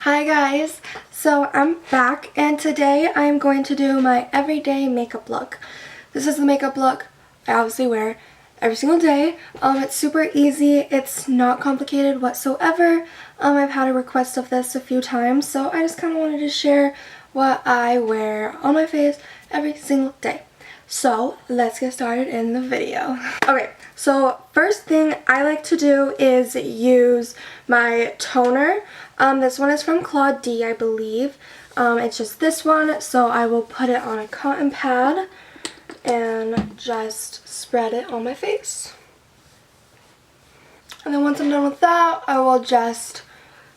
Hi guys, so I'm back and today I'm going to do my everyday makeup look. This is the makeup look I obviously wear every single day. It's super easy, it's not complicated whatsoever. I've had a request of this a few times, so I just kind of wanted to share what I wear on my face every single day. So let's get started in the video. Okay, so first thing I like to do is use my toner. This one is from Claude D, I believe. It's just this one, so I will put it on a cotton pad and just spread it on my face. And then once I'm done with that, I will just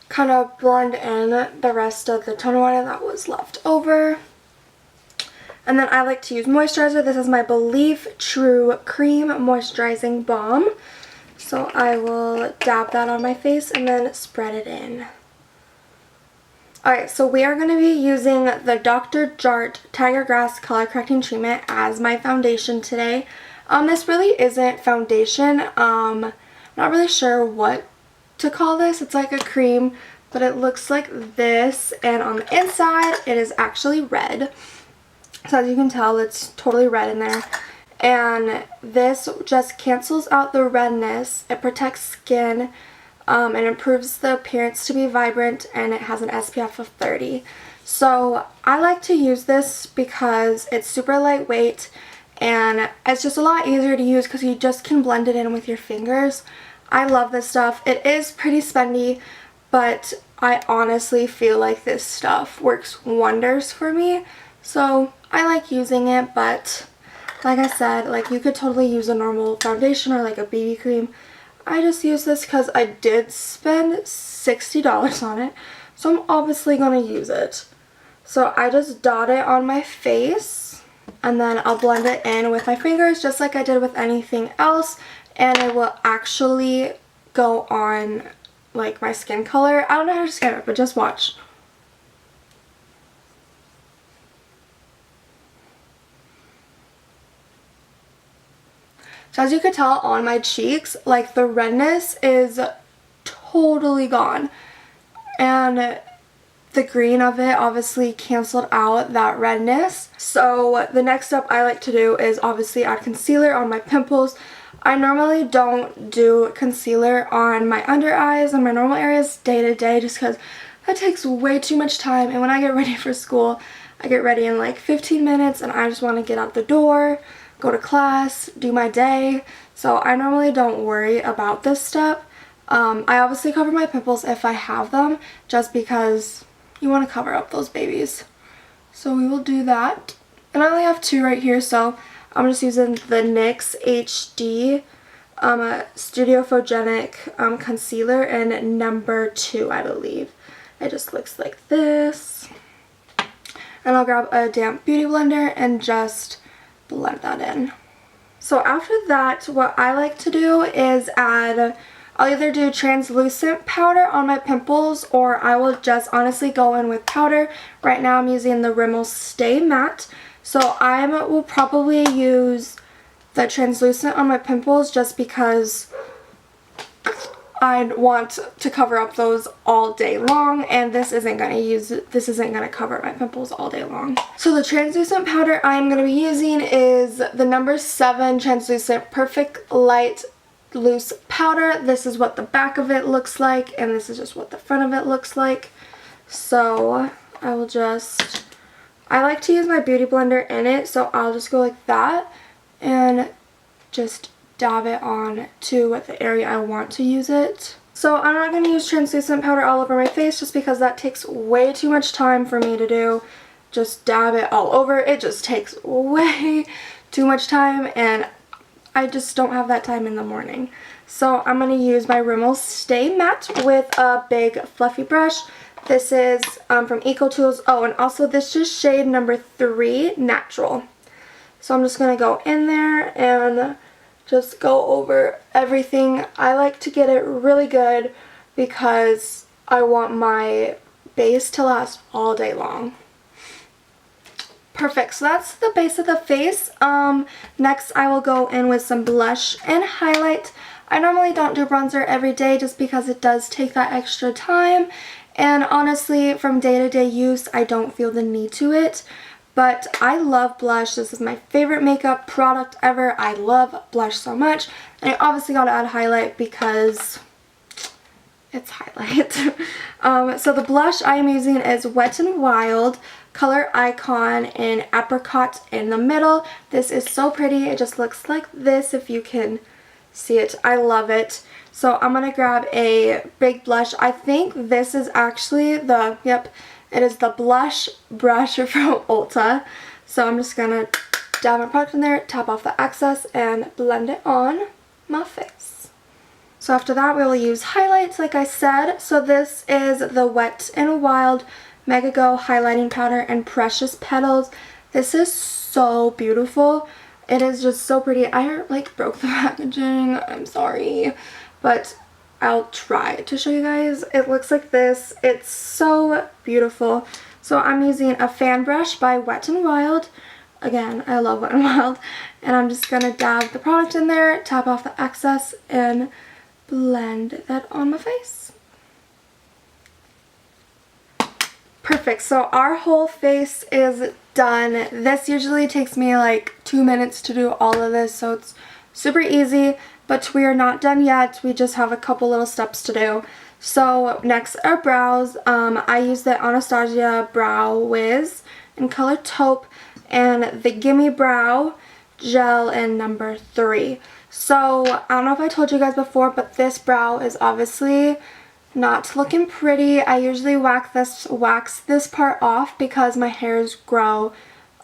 kind of blend in the rest of the toner water that was left over. And then I like to use moisturizer. This is my Believe True Cream Moisturizing Balm. So I will dab that on my face and then spread it in. Alright, so we are going to be using the Dr. Jart Tiger Grass Color Correcting Treatment as my foundation today. This really isn't foundation. I'm not really sure what to call this. It's like a cream, but it looks like this. And on the inside, it is actually red. So as you can tell, it's totally red in there. And this just cancels out the redness. It protects skin. And improves the appearance to be vibrant, and it has an SPF of 30. So I like to use this because it's super lightweight and it's just a lot easier to use because you just can blend it in with your fingers. I love this stuff. It is pretty spendy, but I honestly feel like this stuff works wonders for me. So I like using it, but like I said, like you could totally use a normal foundation or like a BB cream. I just use this because I did spend $60 on it, so I'm obviously going to use it. So I just dot it on my face, and then I'll blend it in with my fingers just like I did with anything else, and it will actually go on like my skin color. I don't know how to describe it, but just watch. So as you could tell on my cheeks, like the redness is totally gone. And the green of it obviously canceled out that redness. So the next step I like to do is obviously add concealer on my pimples. I normally don't do concealer on my under eyes and my normal areas day to day just because that takes way too much time. And when I get ready for school, I get ready in like 15 minutes and I just want to get out the door, go to class, do my day. So I normally don't worry about this step. I obviously cover my pimples if I have them, just because you want to cover up those babies. So we will do that. And I only have two right here, so I'm just using the NYX HD Studio Photogenic concealer in number 2, I believe. It just looks like this. And I'll grab a damp beauty blender and just blend that in. So after that, what I like to do is I'll either do translucent powder on my pimples, or I will just honestly go in with powder. Right now I'm using the Rimmel Stay Matte. So I will probably use the translucent on my pimples just because I want to cover up those all day long, and this isn't going to cover my pimples all day long. So the translucent powder I'm going to be using is the number 7 translucent Perfect Light Loose powder. This is what the back of it looks like, and this is just what the front of it looks like. So I like to use my beauty blender in it, so I'll just go like that and just dab it on to the area I want to use it. So I'm not going to use translucent powder all over my face just because that takes way too much time for me to do. Just dab it all over. It just takes way too much time, and I just don't have that time in the morning. So I'm going to use my Rimmel Stay Matte with a big fluffy brush. This is from EcoTools. Oh, and also this is shade number 3 Natural. So I'm just going to go in there and just go over everything. I like to get it really good because I want my base to last all day long. Perfect, so that's the base of the face. Next I will go in with some blush and highlight. I normally don't do bronzer every day just because it does take that extra time, And honestly, from day-to-day use, I don't feel the need to it. But I love blush. This is my favorite makeup product ever. I love blush so much. And I obviously got to add highlight because it's highlight. So the blush I am using is Wet n Wild Color Icon in Apricot in the middle. This is so pretty. It just looks like this if you can see it. I love it. So I'm going to grab a big blush. I think this is actually the, yep, it is the blush brush from Ulta. So I'm just going to dab my product in there, tap off the excess, and blend it on my face. So after that, we will use highlights like I said. So this is the Wet n Wild Mega Go Highlighting Powder and Precious Petals. This is so beautiful. It is just so pretty. I like broke the packaging. I'm sorry. But I'll try to show you guys. It looks like this. It's so beautiful. So I'm using a fan brush by Wet n Wild. Again, I love Wet n Wild. And I'm just going to dab the product in there, tap off the excess, and blend that on my face. Perfect. So our whole face is done. This usually takes me like 2 minutes to do all of this, so it's super easy. But we are not done yet. We just have a couple little steps to do. So next are brows. I use the Anastasia Brow Wiz in color taupe and the Gimme Brow gel in number 3. So I don't know if I told you guys before, but this brow is obviously not looking pretty. I usually wax this part off because my hairs grow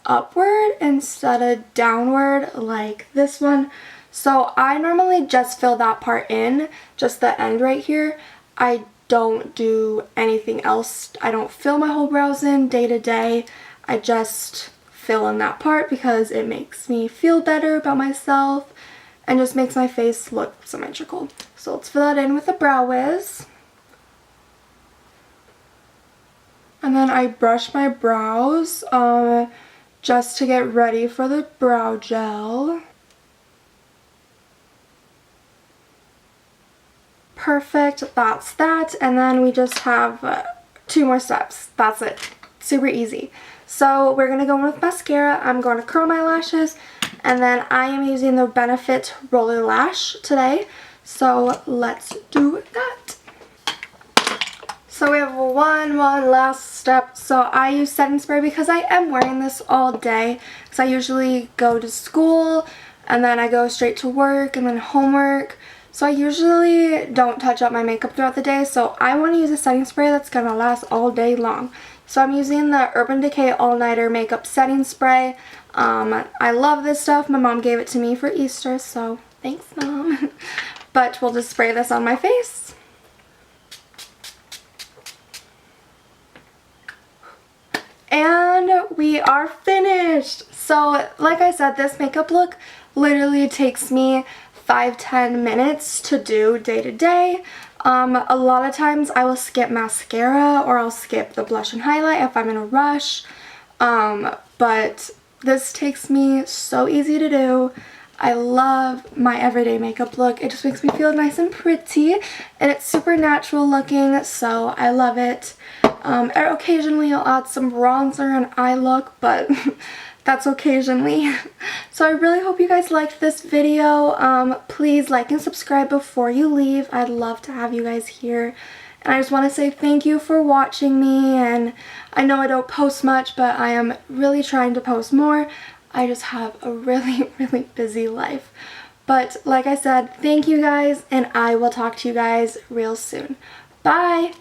upward instead of downward like this one. So I normally just fill that part in, just the end right here. I don't do anything else. I don't fill my whole brows in day to day. I just fill in that part because it makes me feel better about myself and just makes my face look symmetrical. So let's fill that in with the Brow Wiz. And then I brush my brows just to get ready for the brow gel. Perfect, that's that. And then we just have 2 more steps. That's it. Super easy. So we're going to go in with mascara. I'm going to curl my lashes. And then I am using the Benefit Roller Lash today. So let's do that. So we have one last step. So I use setting spray because I am wearing this all day. Because I usually go to school and then I go straight to work and then homework. So I usually don't touch up my makeup throughout the day, so I want to use a setting spray that's going to last all day long. So I'm using the Urban Decay All Nighter Makeup Setting Spray. I love this stuff. My mom gave it to me for Easter, so thanks, Mom. But we'll just spray this on my face. And we are finished! So, like I said, this makeup look literally takes me 5-10 minutes to do day to day. A lot of times I will skip mascara or I'll skip the blush and highlight if I'm in a rush. But this takes me so easy to do. I love my everyday makeup look. It just makes me feel nice and pretty, and it's super natural looking, so I love it. Occasionally I'll add some bronzer and eye look, but that's occasionally. So I really hope you guys liked this video. Please like and subscribe before you leave. I'd love to have you guys here. And I just want to say thank you for watching me, and I know I don't post much, but I am really trying to post more. I just have a really busy life. But like I said, thank you guys, and I will talk to you guys real soon. Bye!